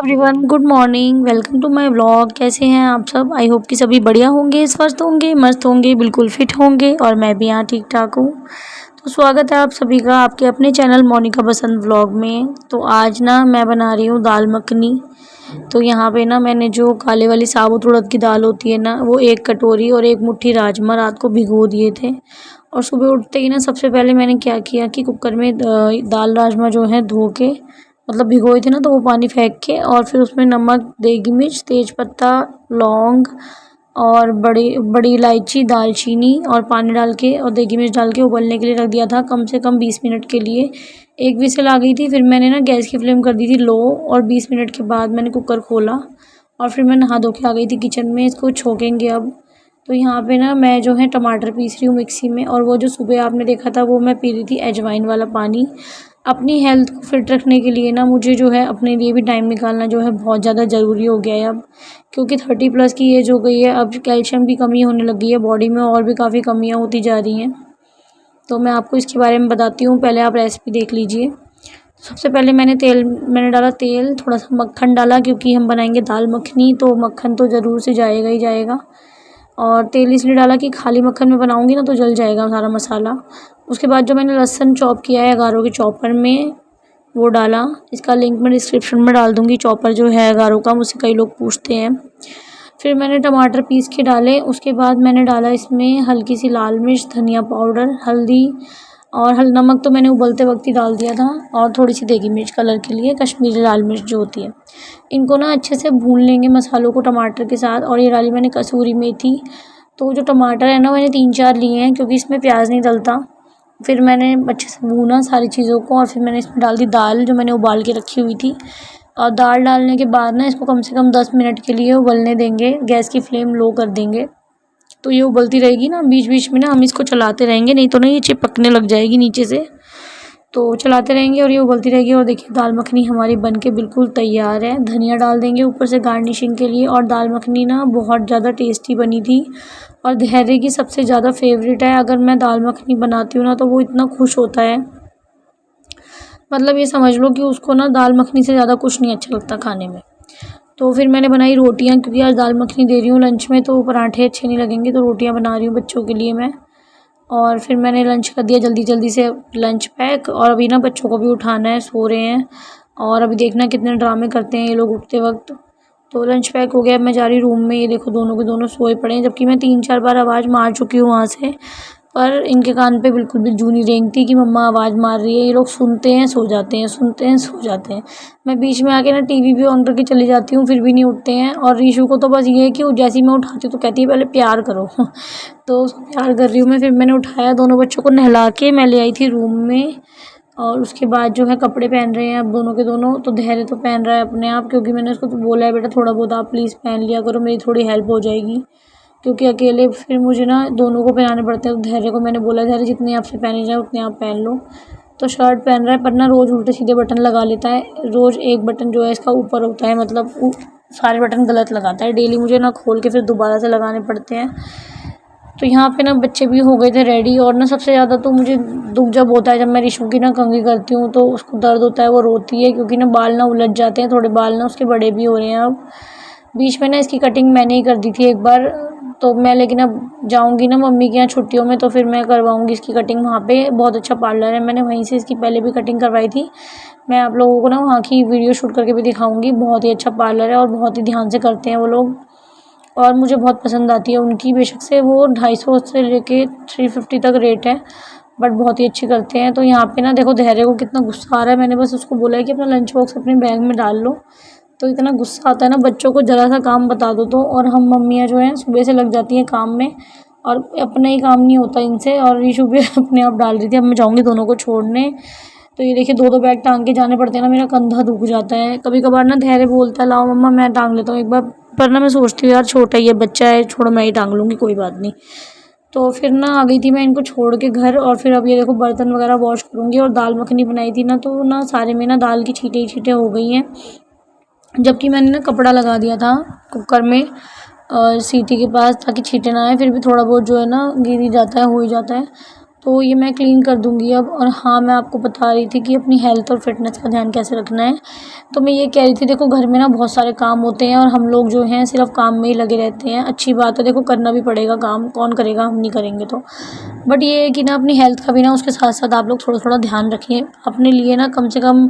Everyone, good morning. Welcome to my vlog. कैसे हैं आप सब? आई होप कि सभी बढ़िया होंगे, स्वस्थ होंगे, मस्त होंगे, बिल्कुल फिट होंगे और मैं भी यहाँ ठीक ठाक हूँ। तो स्वागत है आप सभी का आपके अपने चैनल मोनिका बसंत व्लॉग में। तो आज ना मैं बना रही हूँ दाल मखनी। तो यहाँ पे ना मैंने जो काले वाली साबुत उड़द की दाल होती है ना, वो 1 कटोरी और 1 मुट्ठी राजमा रात को भिगो दिए थे। और सुबह उठते ही ना सबसे पहले मैंने क्या किया कि कुकर में दाल राजमा जो है धो के, मतलब भिगोए थे ना, तो वो पानी फेंक के और फिर उसमें नमक, देगी मिर्च, तेज पत्ता, लौंग और बड़ी बड़ी इलायची, दालचीनी और पानी डाल के और देगी मिर्च डाल के उबलने के लिए रख दिया था कम से कम 20 मिनट के लिए। एक विसल आ गई थी, फिर मैंने ना गैस की फ्लेम कर दी थी लो और 20 मिनट के बाद मैंने कुकर खोला और फिर मैं नहा धो के आ गई थी किचन में। इसको छोकेंगे अब। तो यहाँ पे ना मैं जो है टमाटर पीस रही हूँ मिक्सी में, और वो जो सुबह आपने देखा था वो मैं पी रही थी अजवाइन वाला पानी। अपनी हेल्थ को फिट रखने के लिए ना मुझे जो है अपने लिए भी टाइम निकालना जो है बहुत ज़्यादा ज़रूरी हो गया है अब, क्योंकि 30+ की एज हो गई है। अब कैल्शियम की कमी होने लगी है बॉडी में, और भी काफ़ी कमियां होती जा रही हैं। तो मैं आपको इसके बारे में बताती हूँ, पहले आप रेसिपी देख लीजिए। सबसे पहले मैंने डाला तेल, थोड़ा सा मक्खन डाला, क्योंकि हम बनाएंगे दाल मखनी तो मक्खन तो ज़रूर से जाएगा ही जाएगा। और तेल इसलिए डाला कि खाली मक्खन में बनाऊंगी ना तो जल जाएगा सारा मसाला। उसके बाद जो मैंने लहसुन चॉप किया है अगारो के चॉपर में, वो डाला। इसका लिंक मैं डिस्क्रिप्शन में डाल दूँगी, चॉपर जो है अगारो का, मुझसे कई लोग पूछते हैं। फिर मैंने टमाटर पीस के डाले। उसके बाद मैंने डाला इसमें हल्की सी लाल मिर्च, धनिया पाउडर, हल्दी और नमक तो मैंने उबलते वक्त ही डाल दिया था, और थोड़ी सी देगी मिर्च कलर के लिए, कश्मीरी लाल मिर्च जो होती है। इनको ना अच्छे से भून लेंगे मसालों को टमाटर के साथ। और ये डाली मैंने कसूरी मेथी। तो जो टमाटर है ना मैंने 3-4 लिए हैं, क्योंकि इसमें प्याज नहीं डलता। फिर मैंने अच्छे से भूना सारी चीज़ों को, और फिर मैंने इसमें डाल दी दाल जो मैंने उबाल के रखी हुई थी। और दाल डालने के बाद ना इसको कम से कम 10 मिनट के लिए उबलने देंगे। गैस की फ्लेम लो कर देंगे। तो ये उबलती रहेगी ना, बीच बीच में ना हम इसको चलाते रहेंगे, नहीं तो ना ये चिपकने लग जाएगी नीचे से। तो चलाते रहेंगे और ये उबलती रहेगी। और देखिए दाल मखनी हमारी बनके बिल्कुल तैयार है। धनिया डाल देंगे ऊपर से गार्निशिंग के लिए। और दाल मखनी ना बहुत ज़्यादा टेस्टी बनी थी, और धैर्य की सबसे ज़्यादा फेवरेट है। अगर मैं दाल मखनी बनाती हूँ ना तो वो इतना खुश होता है, मतलब ये समझ लो कि उसको ना दाल मखनी से ज़्यादा कुछ नहीं अच्छा लगता खाने में। तो फिर मैंने बनाई रोटियां, क्योंकि आज दाल मखनी दे रही हूँ लंच में तो पराठे अच्छे नहीं लगेंगे, तो रोटियां बना रही हूँ बच्चों के लिए मैं। और फिर मैंने लंच कर दिया जल्दी जल्दी से लंच पैक। और अभी ना बच्चों को भी उठाना है, सो रहे हैं। और अभी देखना कितने ड्रामे करते हैं ये लोग उठते वक्त। तो लंच पैक हो गया, मैं जा रही रूम में। ये देखो दोनों के दोनों सोए पड़े हैं, जबकि मैं 3-4 बार आवाज़ मार चुकी हूँ वहाँ से, पर इनके कान पे बिल्कुल भी जू नहीं रेंगती कि मम्मा आवाज़ मार रही है। ये लोग सुनते हैं सो जाते हैं, सुनते हैं सो जाते हैं। मैं बीच में आके ना टीवी भी ऑन करके चली जाती हूँ, फिर भी नहीं उठते हैं। और रीशु को तो बस ये है कि वो जैसे ही मैं उठाती हूँ तो कहती है पहले प्यार करो तो उसको प्यार कर रही हूँ मैं। फिर मैंने उठाया, दोनों बच्चों को नहला के मैं ले आई थी रूम में। और उसके बाद जो है कपड़े पहन रहे हैं अब दोनों के दोनों। तो धैर्य तो पहन रहा है अपने आप, क्योंकि मैंने उसको तो बोला है बेटा थोड़ा बहुत आप प्लीज़ पहन लिया करो, मेरी थोड़ी हेल्प हो जाएगी, क्योंकि अकेले फिर मुझे ना दोनों को पहनाने पड़ते हैं। तो धैर्य को मैंने बोला धैर्य जितने आपसे पहने जाए उतने आप पहन लो। तो शर्ट पहन रहा है, पर ना रोज़ उल्टे सीधे बटन लगा लेता है। रोज़ एक बटन जो है इसका ऊपर होता है, मतलब सारे बटन गलत लगाता है। डेली मुझे ना खोल के फिर दोबारा से लगाने पड़ते हैं। तो यहाँ पे ना बच्चे भी हो गए थे रेडी। और ना सबसे ज़्यादा तो मुझे दुख जब होता है जब मैं रिशु की ना कंघी करती हूँ, तो उसको दर्द होता है, वो रोती है, क्योंकि ना बाल ना उलझ जाते हैं, थोड़े बाल ना उसके बड़े भी हो रहे हैं अब। बीच में ना इसकी कटिंग मैंने ही कर दी थी एक बार। तो मैं लेकिन अब जाऊंगी ना मम्मी के यहाँ छुट्टियों में, तो फिर मैं करवाऊंगी इसकी कटिंग। वहाँ पे बहुत अच्छा पार्लर है, मैंने वहीं से इसकी पहले भी कटिंग करवाई थी। मैं आप लोगों को ना वहाँ की वीडियो शूट करके भी दिखाऊंगी। बहुत ही अच्छा पार्लर है और बहुत ही ध्यान से करते हैं वो लोग, और मुझे बहुत पसंद आती है उनकी। बेशक से वो 250 से लेके 350 तक रेट है, बट बहुत ही अच्छी करते हैं। तो यहाँ पे ना देखो धैर्य को कितना गुस्सा आ रहा है। मैंने बस उसको बोला है कि अपना लंच बॉक्स अपने बैग में डाल लो। तो इतना गुस्सा आता है ना बच्चों को, ज़रा सा काम बता दो तो। और हम मम्मियाँ जो हैं सुबह से लग जाती हैं काम में, और अपना ही काम नहीं होता इनसे। और रीशु भी अपने आप डाल रही थी। अब मैं जाऊँगी दोनों को छोड़ने। तो ये देखिए 2-2 बैग टांग के जाने पड़ते हैं ना, मेरा कंधा दुख जाता है। कभी कभार ना धैर्य बोलता है लाओ मम्मा मैं टांग लेता हूँ एक बार, पर ना मैं सोचती हूँ यार छोटा ही है, बच्चा है, छोड़ो मैं ही टांग लूँगी, कोई बात नहीं। तो फिर ना आ गई थी मैं इनको छोड़ के घर। और फिर अब ये देखो बर्तन वगैरह वॉश करूँगी। और दाल मखनी बनाई थी ना, तो ना सारे में ना दाल की छींटे ही छींटे हो गई हैं, जबकि मैंने ना कपड़ा लगा दिया था कुकर में सीटी के पास, ताकि छींटे ना आए। फिर भी थोड़ा बहुत जो है ना गिर ही जाता है, हो ही जाता है। तो ये मैं क्लीन कर दूँगी अब। और हाँ, मैं आपको बता रही थी कि अपनी हेल्थ और फ़िटनेस का ध्यान कैसे रखना है। तो मैं ये कह रही थी, देखो घर में ना बहुत सारे काम होते हैं और हम लोग जो हैं सिर्फ़ काम में ही लगे रहते हैं। अच्छी बात है, देखो करना भी पड़ेगा काम, कौन करेगा, हम नहीं करेंगे तो। बट ये है कि ना अपनी हेल्थ का भी ना उसके साथ-साथ आप लोग थोड़ा-थोड़ा ध्यान रखिए। अपने लिए ना कम से कम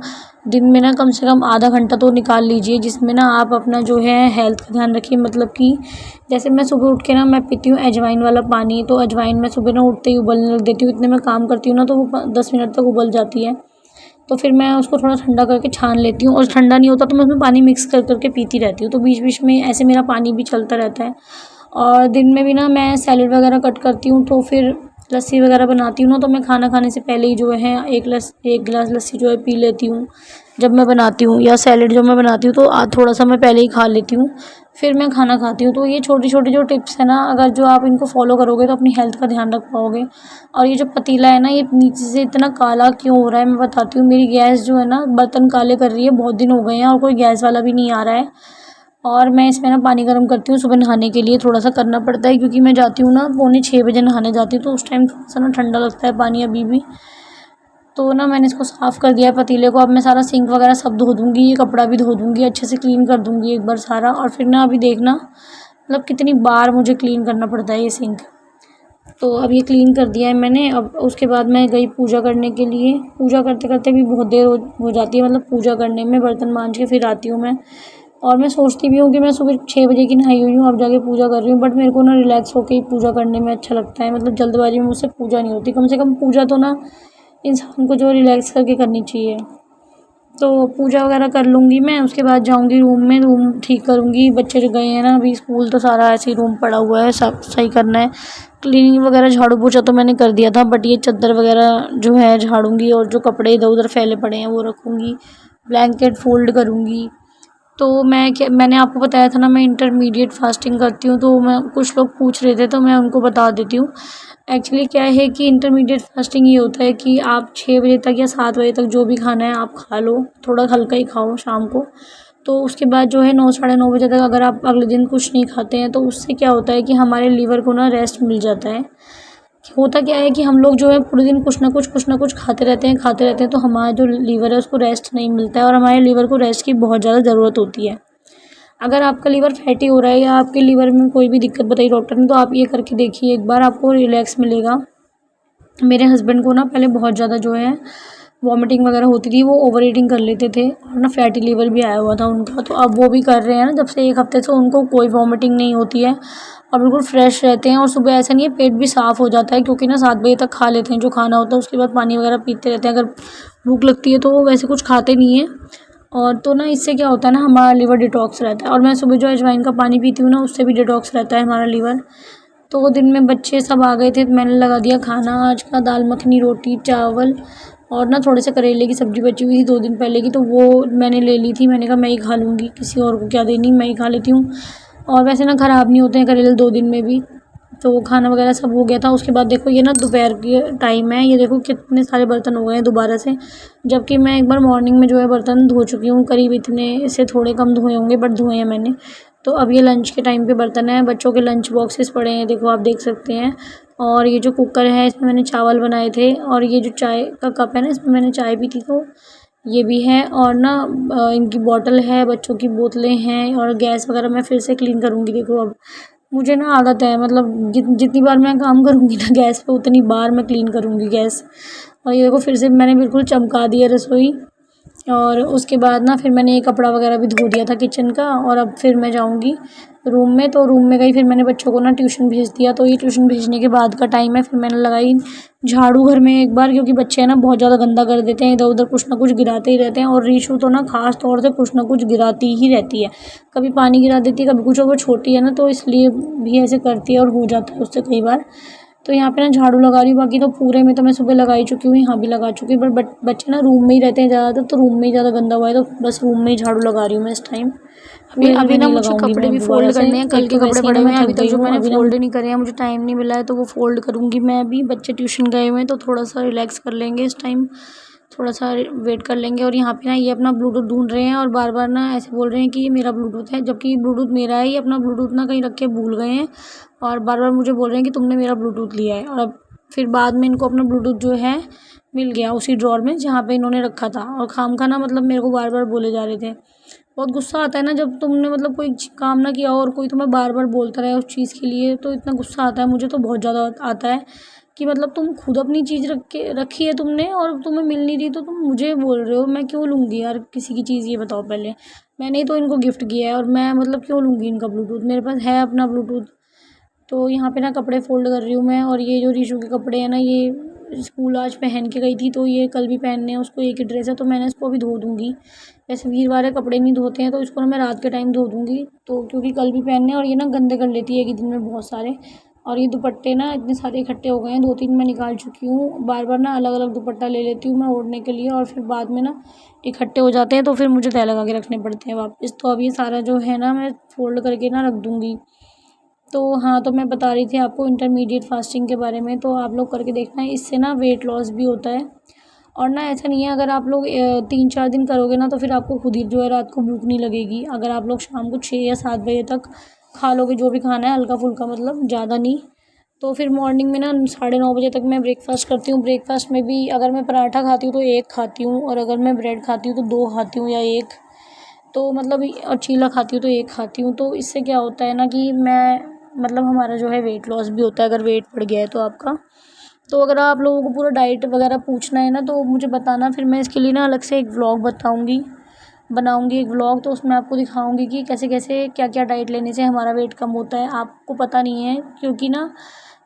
दिन में ना कम से कम आधा घंटा तो निकाल लीजिए, जिसमें ना आप अपना जो है हेल्थ का ध्यान रखिए। मतलब कि जैसे मैं सुबह उठ के ना मैं पीती हूँ अजवाइन वाला पानी। तो अजवाइन मैं सुबह ना उठते ही उबलने रख देती हूँ। इतने में काम करती हूँ ना तो वो 10 मिनट तक उबल जाती है। तो फिर मैं उसको थोड़ा ठंडा करके छान लेती हूँ, और ठंडा नहीं होता तो मैं उसमें पानी मिक्स कर कर के पीती रहती हूँ। तो बीच बीच में ऐसे मेरा पानी भी चलता रहता है। और दिन में भी ना मैं सैलेड वगैरह कट करती हूँ, तो फिर लस्सी वगैरह बनाती हूँ ना, तो मैं खाना खाने से पहले ही जो है एक गिलास लस्सी जो है पी लेती हूँ जब मैं बनाती हूँ। या सैलेड जब मैं बनाती हूँ तो थोड़ा सा मैं पहले ही खा लेती हूँ, फिर मैं खाना खाती हूँ। तो ये छोटी छोटी जो टिप्स है ना, अगर जो आप इनको फॉलो करोगे तो अपनी हेल्थ का ध्यान रख पाओगे। और ये जो पतीला है ना, ये नीचे से इतना काला क्यों हो रहा है मैं बताती हूँ। मेरी गैस जो है ना बर्तन काले कर रही है, बहुत दिन हो गए हैं और कोई गैस वाला भी नहीं आ रहा है। और मैं इसमें ना पानी गर्म करती हूँ सुबह नहाने के लिए। थोड़ा सा करना पड़ता है क्योंकि मैं जाती हूँ ना 5:45 नहाने जाती हूँ, तो उस टाइम थोड़ा सा ना ठंडा लगता है पानी अभी भी। तो ना मैंने इसको साफ़ कर दिया है पतीले को। अब मैं सारा सिंक वगैरह सब धो दूँगी, ये कपड़ा भी धो दूँगी, अच्छे से क्लीन कर दूँगी एक बार सारा। और फिर ना अभी देखना मतलब कितनी बार मुझे क्लीन करना पड़ता है ये सिंक। तो अब ये क्लीन कर दिया है मैंने। अब उसके बाद मैं गई पूजा करने के लिए। पूजा करते करते भी बहुत देर हो जाती है, मतलब पूजा करने में बर्तन मांज के फिर आती हूँ मैं। और मैं सोचती भी हूँ कि मैं सुबह 6 बजे की नहाई हुई हूँ, अब जाके पूजा कर रही हूँ। बट मेरे को ना रिलैक्स होके ही पूजा करने में अच्छा लगता है। मतलब जल्दबाजी में मुझसे पूजा नहीं होती। कम से कम पूजा तो ना इंसान को जो रिलैक्स करके करनी चाहिए। तो पूजा वगैरह कर लूँगी मैं, उसके बाद जाऊँगी रूम में, रूम ठीक करूँगी। बच्चे जो गए हैं ना अभी स्कूल, तो सारा ऐसे ही रूम पड़ा हुआ है, सब सही करना है। क्लीनिंग वगैरह झाड़ू पोछा तो मैंने कर दिया था, बट ये चादर वगैरह जो है झाड़ूंगी, और जो कपड़े इधर उधर फैले पड़े हैं वो रखूँगी, ब्लैंकेट फोल्ड करूँगी। तो मैंने आपको बताया था ना मैं इंटरमीडिएट फास्टिंग करती हूँ। तो मैं, कुछ लोग पूछ रहे थे तो मैं उनको बता देती हूँ। एक्चुअली क्या है कि इंटरमीडिएट फास्टिंग ये होता है कि आप 6 बजे तक या 7 बजे तक जो भी खाना है आप खा लो, थोड़ा हल्का ही खाओ शाम को। तो उसके बाद जो है 9 साढ़े 9 बजे तक अगर आप अगले दिन कुछ नहीं खाते हैं तो उससे क्या होता है कि हमारे लीवर को ना रेस्ट मिल जाता है। होता क्या है कि हम लोग जो है पूरे दिन कुछ ना कुछ खाते रहते हैं, तो हमारा जो लीवर है उसको रेस्ट नहीं मिलता है, और हमारे लीवर को रेस्ट की बहुत ज़्यादा ज़रूरत होती है। अगर आपका लीवर फैटी हो रहा है या आपके लीवर में कोई भी दिक्कत बताई डॉक्टर ने, तो आप ये करके देखिए एक बार, आपको रिलैक्स मिलेगा। मेरे हस्बैंड को ना पहले बहुत ज़्यादा जो है वॉमिटिंग वगैरह होती थी, वो ओवर ईटिंग कर लेते थे, और ना फैटी लीवर भी आया हुआ था उनका। तो अब वो भी कर रहे हैं ना जब से 1 हफ्ते से, उनको कोई वॉमिटिंग नहीं होती है और बिल्कुल फ्रेश रहते हैं। और सुबह ऐसा नहीं है, पेट भी साफ़ हो जाता है क्योंकि ना 7 बजे तक खा लेते हैं जो खाना होता है, उसके बाद पानी वगैरह पीते रहते हैं। अगर भूख लगती है तो वो वैसे कुछ खाते नहीं हैं। और तो ना इससे क्या होता है ना, हमारा लीवर डिटॉक्स रहता है। और मैं सुबह जो अजवाइन का पानी पीती हूँ ना, उससे भी डिटॉक्स रहता है हमारा लीवर। तो वो दिन में बच्चे सब आ गए थे तो मैंने लगा दिया खाना आज का, दाल मखनी, रोटी, चावल, और ना थोड़े से करेले की सब्ज़ी बची हुई थी 2 दिन पहले की, तो वो मैंने ले ली थी। मैंने कहा मैं ही खा लूँगी, किसी और को क्या देनी, मैं ही खा लेती हूँ। और वैसे ना ख़राब नहीं होते हैं करेले 2 दिन में भी। तो वो खाना वगैरह सब हो गया था। उसके बाद देखो ये ना दोपहर के टाइम है, ये देखो कितने सारे बर्तन हो गए हैं दोबारा से, जबकि मैं एक बार मॉर्निंग में जो है बर्तन धो चुकी हूँ, करीब इतने से थोड़े कम धोए होंगे बट धोए हैं मैंने। तो अब ये लंच के टाइम के बर्तन हैं, बच्चों के लंच बॉक्सेस पड़े हैं, देखो आप देख सकते हैं। और ये जो कुकर है इसमें मैंने चावल बनाए थे, और ये जो चाय का कप है ना इसमें मैंने चाय पी थी, तो ये भी है। और ना इनकी बॉटल है, बच्चों की बोतलें हैं, और गैस वगैरह मैं फिर से क्लीन करूँगी। देखो अब मुझे ना आदत है, मतलब जितनी बार मैं काम करूँगी ना गैस पे, उतनी बार मैं क्लीन करूँगी गैस। और ये देखो फिर से मैंने बिल्कुल चमका दी है रसोई। और उसके बाद ना फिर मैंने ये कपड़ा वगैरह भी धो दिया था किचन का, और अब फिर मैं जाऊँगी रूम में। तो रूम में गई, फिर मैंने बच्चों को ना ट्यूशन भेज दिया। तो ये ट्यूशन भेजने के बाद का टाइम है, फिर मैंने लगाई झाड़ू घर में एक बार, क्योंकि बच्चे हैं ना बहुत ज़्यादा गंदा कर देते हैं, इधर उधर कुछ ना कुछ गिराते ही रहते हैं। और रीशू तो ना ख़ास तौर से कुछ ना कुछ गिराती ही रहती है, कभी पानी गिरा देती है, कभी कुछ, और वो छोटी है ना तो इसलिए भी ऐसे करती है और हो जाता है उससे कई बार। तो यहाँ पे ना झाड़ू लगा रही हूँ, बाकी तो पूरे में तो मैं सुबह लगाई चुकी हूँ, यहाँ भी लगा चुकी हूँ। बट बच्चे ना रूम में ही रहते हैं ज़्यादातर, तो रूम में ही ज़्यादा गंदा हुआ है, तो बस रूम में ही झाड़ू लगा रही हूँ मैं इस टाइम। अभी ना मुझे कपड़े भी फोल्ड करने हैं, कल के कपड़े पड़े हुए हैं अभी तक जो मैंने फोल्ड नहीं करे हैं, मुझे टाइम नहीं मिला है, तो वो फोल्ड करूँगी मैं अभी। बच्चे ट्यूशन गए हुए हैं तो थोड़ा सा रिलैक्स कर लेंगे इस टाइम, थोड़ा सा वेट कर लेंगे। और यहाँ पे ना ये अपना ब्लूटूथ ढूंढ रहे हैं और बार बार ना ऐसे बोल रहे हैं कि ये मेरा ब्लूटूथ है, जबकि ब्लूटूथ मेरा है। ये अपना ब्लूटूथ ना कहीं रख के भूल गए हैं और बार बार मुझे बोल रहे हैं कि तुमने मेरा ब्लूटूथ लिया है। और अब फिर बाद में इनको अपना ब्लूटूथ जो है मिल गया उसी ड्रॉर में जहाँ पे इन्होंने रखा था, और खामखा ना मतलब मेरे को बार बार बोले जा रहे थे। बहुत गुस्सा आता है ना जब तुमने मतलब कोई काम ना किया हो और कोई तुम्हें बार बार बोलता रहे उस चीज़ के लिए, तो इतना गुस्सा आता है, मुझे तो बहुत ज़्यादा आता है कि मतलब तुम खुद अपनी चीज़ रखी है तुमने और तुम्हें मिल नहीं रही, तो तुम मुझे बोल रहे हो। मैं क्यों लूँगी यार किसी की चीज़, ये बताओ पहले। मैंने ही तो इनको गिफ्ट किया है और मैं मतलब क्यों लूँगी इनका ब्लूटूथ, मेरे पास है अपना ब्लूटूथ। तो यहाँ पे ना कपड़े फ़ोल्ड कर रही हूँ मैं, और ये जो रीशू के कपड़े हैं ना, ये स्कूल आज पहन के गई थी, तो ये कल भी पहनने हैं उसको, एक ही ड्रेस है, तो मैंने इसको अभी धो दूँगी। वैसे वीरवार है कपड़े नहीं धोते हैं, तो इसको ना मैं रात के टाइम धो दूँगी, तो क्योंकि कल भी पहनने हैं, और ये ना गंदे कर लेती है एक ही दिन में बहुत सारे। और ये दुपट्टे ना इतने सारे इकट्ठे हो गए हैं, 2-3 मैं निकाल चुकी हूँ। बार बार ना अलग अलग दुपट्टा ले लेती हूँ मैं ओढ़ने के लिए, और फिर बाद में ना इकट्ठे हो जाते हैं, तो फिर मुझे तय लगा के रखने पड़ते हैं वापस। तो अब ये सारा जो है ना मैं फ़ोल्ड करके ना रख दूँगी। तो हाँ, तो मैं बता रही थी आपको इंटरमीडिएट फास्टिंग के बारे में, तो आप लोग करके देखना, इससे ना वेट लॉस भी होता है। और ना ऐसा नहीं है, अगर आप लोग 3-4 दिन करोगे ना, तो फिर आपको खुद ही जो है रात को भूख नहीं लगेगी। अगर आप लोग शाम को 6 या 7 बजे तक खा लोगे जो भी खाना है, हल्का फुल्का मतलब, ज़्यादा नहीं। तो फिर मॉर्निंग में ना 9:30 बजे तक मैं ब्रेकफास्ट करती हूँ। ब्रेकफास्ट में भी अगर मैं पराठा खाती हूँ तो 1 खाती हूँ, और अगर मैं ब्रेड खाती हूँ तो 2 खाती हूँ या 1। तो मतलब और चीला खाती हूँ तो 1 खाती हूँ। तो इससे क्या होता है ना कि मैं मतलब हमारा जो है वेट लॉस भी होता है अगर वेट बढ़ गया है तो आपका। तो अगर आप लोगों को पूरा डाइट वगैरह पूछना है ना, तो मुझे बताना, फिर मैं इसके लिए ना अलग से एक व्लॉग बनाऊंगी एक व्लॉग, तो उसमें आपको दिखाऊंगी कि कैसे कैसे क्या क्या डाइट लेने से हमारा वेट कम होता है। आपको पता नहीं है, क्योंकि ना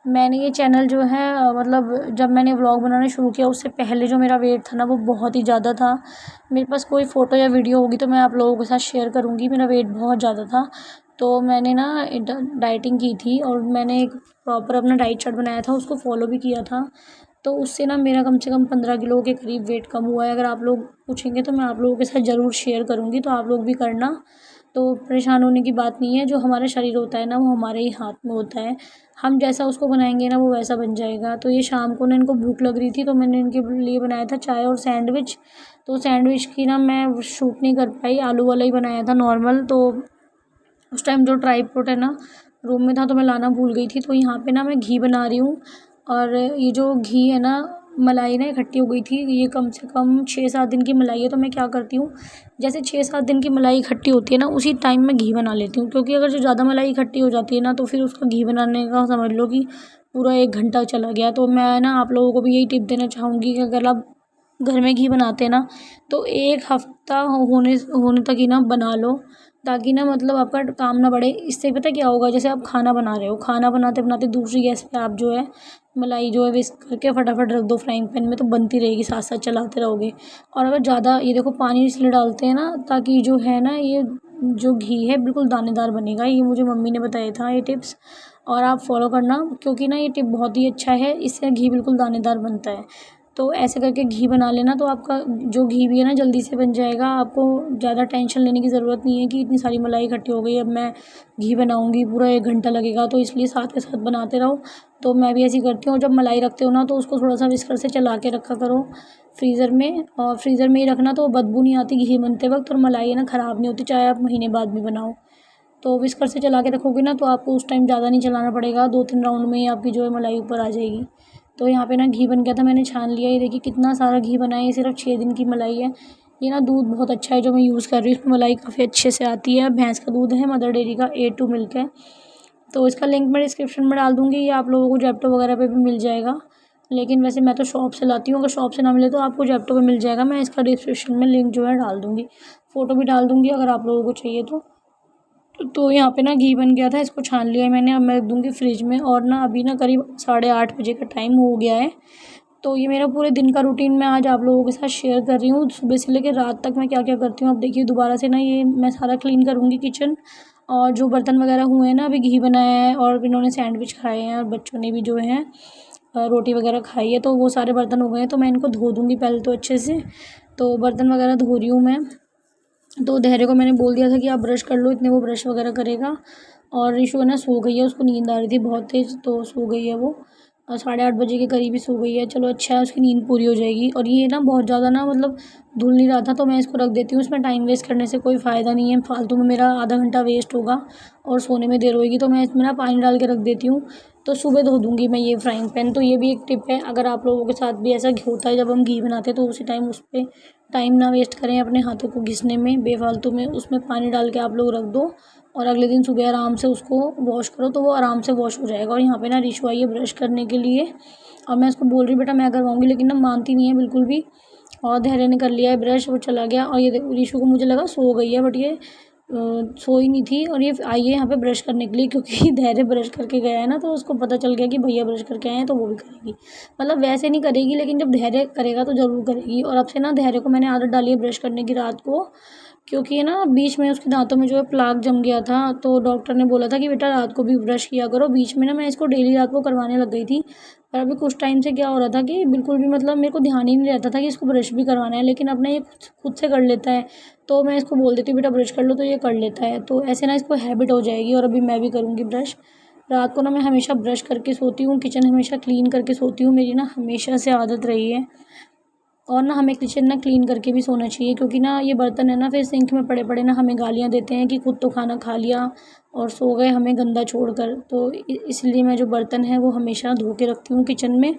मैंने ये चैनल जो है मतलब जब मैंने व्लॉग बनाना शुरू किया उससे पहले जो मेरा वेट था ना वो बहुत ही ज़्यादा था। मेरे पास कोई फ़ोटो या वीडियो होगी तो मैं आप लोगों के साथ शेयर करूँगी। मेरा वेट बहुत ज़्यादा था, तो मैंने ना डाइटिंग की थी, और मैंने एक प्रॉपर अपना डाइट चार्ट बनाया था, उसको फॉलो भी किया था। तो उससे ना मेरा कम से कम 15 किलो के करीब वेट कम हुआ है। अगर आप लोग पूछेंगे तो मैं आप लोगों के साथ ज़रूर शेयर करूँगी, तो आप लोग भी करना। तो परेशान होने की बात नहीं है, जो हमारा शरीर होता है ना वो हमारे ही हाथ में होता है। हम जैसा उसको बनाएंगे ना वो वैसा बन जाएगा। तो ये शाम को ना इनको भूख लग रही थी, तो मैंने इनके लिए बनाया था चाय और सैंडविच। तो सैंडविच की ना मैं शूट नहीं कर पाई, आलू वाला ही बनाया था नॉर्मल। तो उस टाइम जो ट्राईपोड है ना रूम में था, तो मैं लाना भूल गई थी। तो यहाँ पे ना मैं घी बना रही हूँ, और ये जो घी है ना, मलाई ना इकट्ठी हो गई थी, ये कम से कम 6-7 दिन की मलाई है। तो मैं क्या करती हूँ, जैसे 6-7 दिन की मलाई इकट्ठी होती है ना उसी टाइम मैं घी बना लेती हूँ, क्योंकि अगर जो ज़्यादा मलाई इकट्ठी हो जाती है ना तो फिर उसका घी बनाने का समझ लो कि पूरा 1 घंटा चला गया। तो मैं ना आप लोगों को भी यही टिप देना चाहूँगी कि अगर आप घर में घी बनाते हैं ना, तो 1 हफ़्ता होने होने तक ही ना बना लो, ताकि ना मतलब आपका काम ना बढ़े। इससे पता है क्या होगा, जैसे आप खाना बना रहे हो, खाना बनाते बनाते दूसरी गैस पे आप जो है मलाई जो है विस्क करके फटाफट रख दो फ्राइंग पैन में, तो बनती रहेगी, साथ साथ चलाते रहोगे। और अगर ज़्यादा, ये देखो पानी इसलिए डालते हैं ना ताकि जो है ना ये जो घी है बिल्कुल दानेदार बनेगा। ये मुझे मम्मी ने बताया था ये टिप्स, और आप फॉलो करना, क्योंकि ना ये टिप बहुत ही अच्छा है, इससे घी बिल्कुल दानेदार बनता है। तो ऐसे करके घी बना लेना, तो आपका जो घी भी है ना जल्दी से बन जाएगा। आपको ज़्यादा टेंशन लेने की ज़रूरत नहीं है कि इतनी सारी मलाई इकट्ठी हो गई, अब मैं घी बनाऊंगी पूरा 1 घंटा लगेगा। तो इसलिए साथ के साथ बनाते रहो। तो मैं भी ऐसी करती हूँ, जब मलाई रखते हो ना तो उसको थोड़ा सा विस्कर से चला के रखा करो फ्रीज़र में, और फ्रीज़र में ही रखना, तो बदबू नहीं आती घी बनते वक्त, और मलाई है ना ख़राब नहीं होती, चाहे आप महीने बाद भी बनाओ। तो विस्कर से चला के रखोगे ना तो आपको उस टाइम ज़्यादा नहीं चलाना पड़ेगा, 2-3 राउंड में ही आपकी जो है मलाई ऊपर आ जाएगी। तो यहाँ पे ना घी बन गया था, मैंने छान लिया। ये देखिए कितना सारा घी बना है, ये सिर्फ 6 दिन की मलाई है। ये ना दूध बहुत अच्छा है जो मैं यूज़ कर रही हूँ, इसमें मलाई काफ़ी अच्छे से आती है। भैंस का दूध है, मदर डेयरी का A2 मिल्क है। तो इसका लिंक मैं डिस्क्रिप्शन में डाल दूँगी, या आप लोगों को जेप्टो वगैरह पे भी मिल जाएगा। लेकिन वैसे मैं तो शॉप से लाती हूँ, अगर शॉप से ना मिले तो आपको जेप्टो पे मिल जाएगा। मैं इसका डिस्क्रिप्शन में लिंक जो है डाल दूँगी, फ़ोटो भी डाल दूँगी अगर आप लोगों को चाहिए तो। तो यहाँ पे ना घी बन गया था, इसको छान लिया है मैंने, अब मैं रख दूँगी फ्रिज में। और ना अभी ना करीब 8:30 बजे का टाइम हो गया है। तो ये मेरा पूरे दिन का रूटीन मैं आज आप लोगों के साथ शेयर कर रही हूँ, सुबह से लेकर रात तक मैं क्या क्या करती हूँ। अब देखिए दोबारा से ना ये मैं सारा क्लीन करूँगी किचन, और जो बर्तन वगैरह हुए हैं ना, अभी घी बनाया है और इन्होंने सैंडविच खाए हैं, और बच्चों ने भी जो है रोटी वगैरह खाई है, तो वो सारे बर्तन हो गए हैं। तो मैं इनको धो दूँगी पहले तो अच्छे से। तो बर्तन वगैरह धो रही हूँ मैं। तो धैर्य को मैंने बोल दिया था कि आप ब्रश कर लो, इतने वो ब्रश वगैरह करेगा। और रिशु है ना सो गई है, उसको नींद आ रही थी बहुत तेज़, तो सो गई है वो, और 8:30 बजे के करीब ही सो गई है। चलो अच्छा है, उसकी नींद पूरी हो जाएगी। और ये ना बहुत ज़्यादा ना मतलब धुल नहीं रहा था, तो मैं इसको रख देती हूँ। इसमें टाइम वेस्ट करने से कोई फ़ायदा नहीं है, फालतू में मेरा आधा घंटा वेस्ट होगा और सोने में देर होएगी। तो मैं इसमें ना पानी डाल के रख देती हूँ। तो सुबह धो दूँगी मैं ये फ्राइंग पैन। तो ये भी एक टिप है, अगर आप लोगों के साथ भी ऐसा होता है जब हम घी बनाते हैं तो उसी टाइम उस पे टाइम ना वेस्ट करें अपने हाथों को घिसने में बेफालतू में। उसमें पानी डाल के आप लोग रख दो और अगले दिन सुबह आराम से उसको वॉश करो तो वो आराम से वॉश हो जाएगा। और यहाँ पे ना रिशु आई है ब्रश करने के लिए और मैं उसको बोल रही बेटा मैं करवाऊँगी, लेकिन ना मानती नहीं है बिल्कुल भी। और धैर्य ने कर लिया है ब्रश, वो चला गया। और ये देखो रिशु को मुझे लगा सो गई है, बट ये सोई नहीं थी और ये आई है यहाँ पे ब्रश करने के लिए, क्योंकि धैर्य ब्रश करके गया है ना तो उसको पता चल गया कि भैया ब्रश करके आए हैं तो वो भी करेगी। मतलब वैसे नहीं करेगी, लेकिन जब धैर्य करेगा तो ज़रूर करेगी। और अब से ना धैर्य को मैंने आदत डाली है ब्रश करने की रात को, क्योंकि ना बीच में उसके दांतों में जो है प्लाक जम गया था, तो डॉक्टर ने बोला था कि बेटा रात को भी ब्रश किया करो। बीच में ना मैं इसको डेली रात को करवाने लग गई थी, पर अभी कुछ टाइम से क्या हो रहा था कि बिल्कुल भी मतलब मेरे को ध्यान ही नहीं रहता था कि इसको ब्रश भी करवाना है। लेकिन अब ना ये खुद से कर लेता है, तो मैं इसको बोल देती हूँ बेटा ब्रश कर लो तो ये कर लेता है। तो ऐसे ना इसको हैबिट हो जाएगी और अभी मैं भी करूँगी ब्रश। रात को ना मैं हमेशा ब्रश करके सोती हूँ, किचन हमेशा क्लीन करके सोती हूँ, मेरी ना हमेशा से आदत रही है। और ना हमें किचन ना क्लीन करके भी सोना चाहिए, क्योंकि ना ये बर्तन है ना फिर सिंक में पड़े पड़े ना हमें गालियाँ देते हैं कि खुद तो खाना खा लिया और सो गए हमें गंदा छोड़कर। तो इसलिए मैं जो बर्तन है वो हमेशा धो के रखती हूँ किचन में,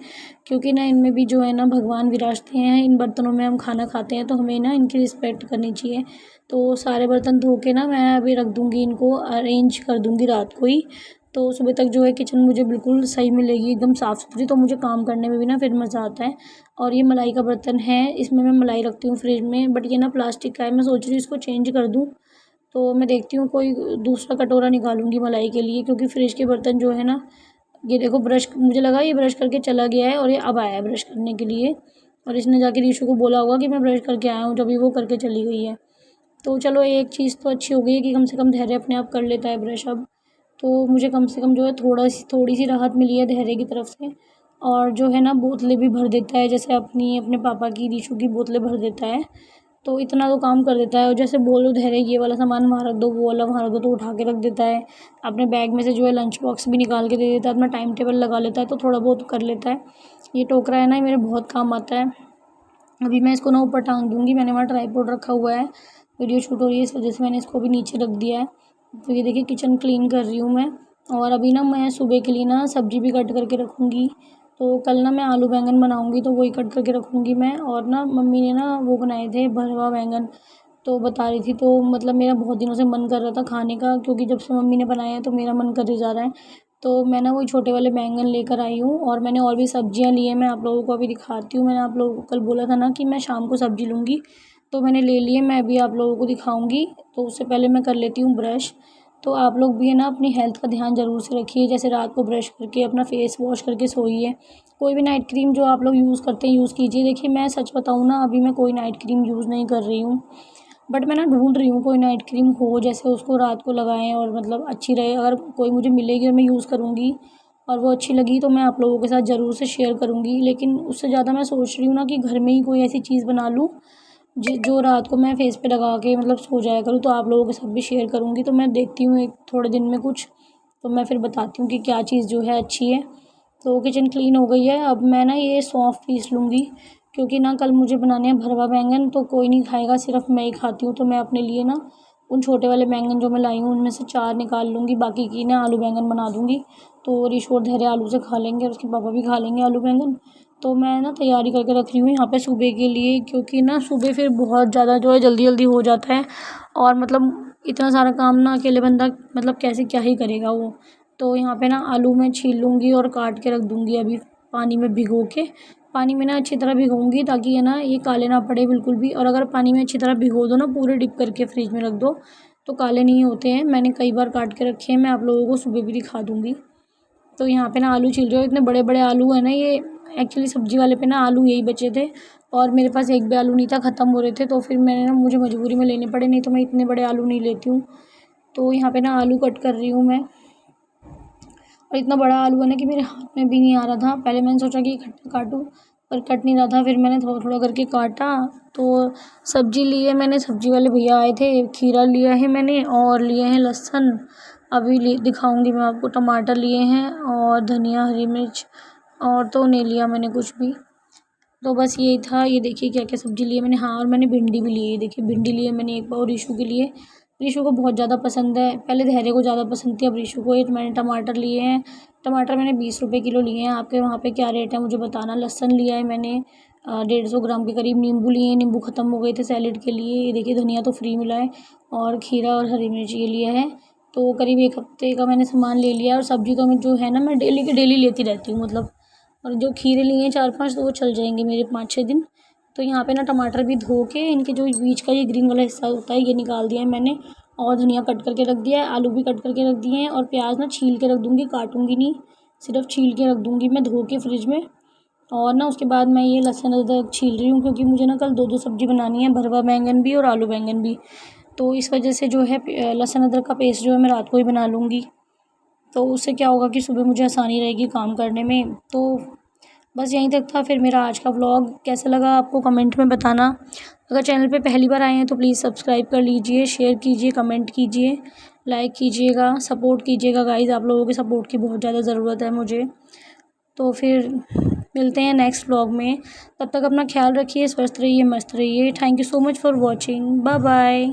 क्योंकि ना इनमें भी जो है ना भगवान विराजते हैं। इन बर्तनों में हम खाना खाते हैं तो हमें ना इनकी रिस्पेक्ट करनी चाहिए। तो सारे बर्तन धो के ना मैं अभी रख दूँगी, इनको अरेंज कर दूँगी रात को ही। तो सुबह तक जो है किचन मुझे बिल्कुल सही मिलेगी, एकदम साफ़ सुथरी, तो मुझे काम करने में भी ना फिर मज़ा आता है। और ये मलाई का बर्तन है, इसमें मैं मलाई रखती हूँ फ्रिज में, बट ये ना प्लास्टिक का है। मैं सोच रही हूँ इसको चेंज कर दूँ, तो मैं देखती हूँ कोई दूसरा कटोरा निकालूंगी मलाई के लिए, क्योंकि फ्रिज के बर्तन जो है ना, ये देखो ब्रश, मुझे लगा ये ब्रश करके चला गया है और ये अब आया है ब्रश करने के लिए। और इसने जाके रीशु को बोला होगा कि मैं ब्रश करके आया हूँ, जब भी वो करके चली गई है। तो चलो एक चीज़ तो अच्छी हो गई है कि कम से कम धैर्य अपने आप कर लेता है ब्रश अब। तो मुझे कम से कम जो है थोड़ी सी राहत मिली है धैर्य की तरफ से। और जो है ना बोतलें भी भर देता है, जैसे अपने पापा की रीशु की बोतलें भर देता है। तो इतना तो काम कर देता है। और जैसे बोलो धैर्य ये वाला सामान वहाँ रख दो, वो वाला वहाँ रख दो, तो उठा के रख देता है। अपने बैग में से जो है लंच बॉक्स भी निकाल के दे देता है, अपना टाइम टेबल लगा लेता है, तो थोड़ा बहुत कर लेता है। ये टोकरा है ना, ये मेरे बहुत काम आता है। अभी मैं इसको ना ऊपर टांग दूँगी, मैंने वहाँ ट्राइपॉड रखा हुआ है, वीडियो शूट हो रही है इस वजह से मैंने इसको भी नीचे रख दिया है। तो ये देखिए किचन क्लीन कर रही हूँ मैं। और अभी ना मैं सुबह के लिए ना सब्ज़ी भी कट करके रखूँगी। तो कल ना मैं आलू बैंगन बनाऊँगी, तो वही कट करके रखूँगी मैं। और ना मम्मी ने ना वो बनाए थे भरवा बैंगन, तो बता रही थी, तो मतलब मेरा बहुत दिनों से मन कर रहा था खाने का, क्योंकि जब से मम्मी ने बनाया है तो मेरा मन कर ही जा रहा है। तो मैं ना वही छोटे वाले बैंगन लेकर आई हूँ, और मैंने और भी सब्जियाँ ली हैं, मैं आप लोगों को अभी दिखाती हूँ। मैंने आप लोगों को कल बोला था ना कि मैं शाम को सब्ज़ी लूँगी, तो मैंने ले लिए, मैं अभी आप लोगों को दिखाऊँगी। तो उससे पहले मैं कर लेती हूँ ब्रश। तो आप लोग भी है ना अपनी हेल्थ का ध्यान ज़रूर से रखिए, जैसे रात को ब्रश करके अपना फेस वॉश करके सोइए। कोई भी नाइट क्रीम जो आप लोग यूज़ करते हैं यूज़ कीजिए। देखिए मैं सच बताऊँ ना, अभी मैं कोई नाइट क्रीम यूज़ नहीं कर रही हूँ, बट मैं ना ढूंढ रही हूँ कोई नाइट क्रीम हो जैसे उसको रात को लगाएं और मतलब अच्छी रहे। अगर कोई मुझे मिलेगी और मैं यूज़ करूँगी और वो अच्छी लगी तो मैं आप लोगों के साथ ज़रूर से शेयर करूँगी। लेकिन उससे ज़्यादा मैं सोच रही हूँ ना कि घर में ही कोई ऐसी चीज़ बना लूँ जो रात को मैं फेस पे लगा के मतलब सो जाया करूँ, तो आप लोगों के साथ भी शेयर करूँगी। तो मैं देखती हूँ एक थोड़े दिन में कुछ, तो मैं फिर बताती हूँ कि क्या चीज़ जो है अच्छी है। तो किचन क्लीन हो गई है, अब मैं ना ये सौंफ पीस लूँगी, क्योंकि ना कल मुझे बनाने हैं भरवा बैंगन, तो कोई नहीं खाएगा, सिर्फ मैं ही खाती हूँ। तो मैं अपने लिए ना उन छोटे वाले बैंगन जो मैं लाई हूँ उनमें से 4 निकाल लूँगी, बाकी की ना आलू बैंगन बना दूँगी। तो ऋषु और धैर्य आलू से खा लेंगे और उसके पापा भी खा लेंगे आलू बैंगन। तो मैं ना तैयारी करके रख रही हूँ यहाँ पे सुबह के लिए, क्योंकि ना सुबह फिर बहुत ज़्यादा जो है जल्दी जल्दी हो जाता है। और मतलब इतना सारा काम ना अकेले बंदा मतलब कैसे क्या ही करेगा वो। तो यहाँ पे ना आलू मैं छील लूँगी और काट के रख दूँगी अभी पानी में भिगो के। पानी में ना अच्छी तरह भिगोऊँगी ताकि है ना ये काले ना पड़े बिल्कुल भी। और अगर पानी में अच्छी तरह भिगो दो ना, पूरे डिप करके फ्रिज में रख दो, तो काले नहीं होते हैं। मैंने कई बार काट के रखे हैं, मैं आप लोगों को सुबह भी दिखा दूँगी। तो यहाँ पे ना आलू छील रही हूँ, इतने बड़े बड़े आलू है ना ये। एक्चुअली सब्जी वाले पे ना आलू यही बचे थे और मेरे पास एक भी आलू नहीं था, ख़त्म हो रहे थे, तो फिर मैंने ना मुझे मजबूरी में लेने पड़े, नहीं तो मैं इतने बड़े आलू नहीं लेती हूँ। तो यहाँ पे ना आलू कट कर रही हूँ मैं, और इतना बड़ा आलू है ना कि मेरे हाथ में भी नहीं आ रहा था। पहले मैंने सोचा कि इकट्ठा काटूँ, पर कट नहीं रहा था, फिर मैंने थोड़ा थोड़ा करके काटा। तो सब्जी ली है मैंने, सब्जी वाले भैया आए थे, खीरा लिया है मैंने और लिए हैं लहसुन, अभी दिखाऊंगी मैं आपको। टमाटर लिए हैं और धनिया, हरी मिर्च, और तो नहीं लिया मैंने कुछ भी। तो बस यही था। ये देखिए क्या क्या सब्ज़ी ली है मैंने। हाँ, और मैंने भिंडी भी ली है, देखिए भिंडी ली है मैंने एक पाव ऋषु के लिए। ऋषु को बहुत ज़्यादा पसंद है, पहले धैर्य को ज़्यादा पसंद थी, अब ऋषु को। ये मैंने टमाटर लिए हैं, टमाटर मैंने 20 रुपए किलो लिए हैं। आपके वहाँ पे क्या रेट है मुझे बताना। लहसुन लिया है मैंने 150 ग्राम के करीब। नींबू लिए हैं, नींबू ख़त्म हो गए थे सैलेड के लिए। ये देखिए धनिया तो फ्री मिला है, और खीरा और हरी मिर्च ये लिया है। तो करीब 1 हफ्ते का मैंने सामान ले लिया। और सब्ज़ी तो मैं जो है ना, मैं डेली की डेली लेती रहती हूँ मतलब। और जो खीरे लिए हैं 4-5, तो वो चल जाएंगे मेरे 5-6 दिन। तो यहाँ पे ना टमाटर भी धो के, इनके जो बीच का ये ग्रीन वाला हिस्सा होता है ये निकाल दिया है मैंने। और धनिया कट करके रख दिया है, आलू भी कट करके रख दिए हैं। और प्याज ना छील के रख दूँगी, काटूँगी नहीं, सिर्फ छील के रख दूँगी मैं धो के फ्रिज में। और ना उसके बाद मैं ये लहसुन अदरक छील रही हूँ, क्योंकि मुझे ना कल 2-2 सब्ज़ी बनानी है, भरवा बैंगन भी और आलू बैंगन भी। तो इस वजह से जो है लहसुन अदरक का पेस्ट जो है मैं रात को ही बना लूँगी। तो उससे क्या होगा कि सुबह मुझे आसानी रहेगी काम करने में। तो बस यहीं तक था फिर मेरा आज का व्लॉग। कैसा लगा आपको कमेंट में बताना। अगर चैनल पे पहली बार आए हैं तो प्लीज़ सब्सक्राइब कर लीजिए, शेयर कीजिए, कमेंट कीजिए, लाइक कीजिएगा, सपोर्ट कीजिएगा गाइज़। आप लोगों के सपोर्ट की बहुत ज़्यादा ज़रूरत है मुझे। तो फिर मिलते हैं नेक्स्ट व्लॉग में। तब तक अपना ख्याल रखिए, स्वस्थ रहिए, मस्त रहिए। Thank you so much for watching. Bye bye.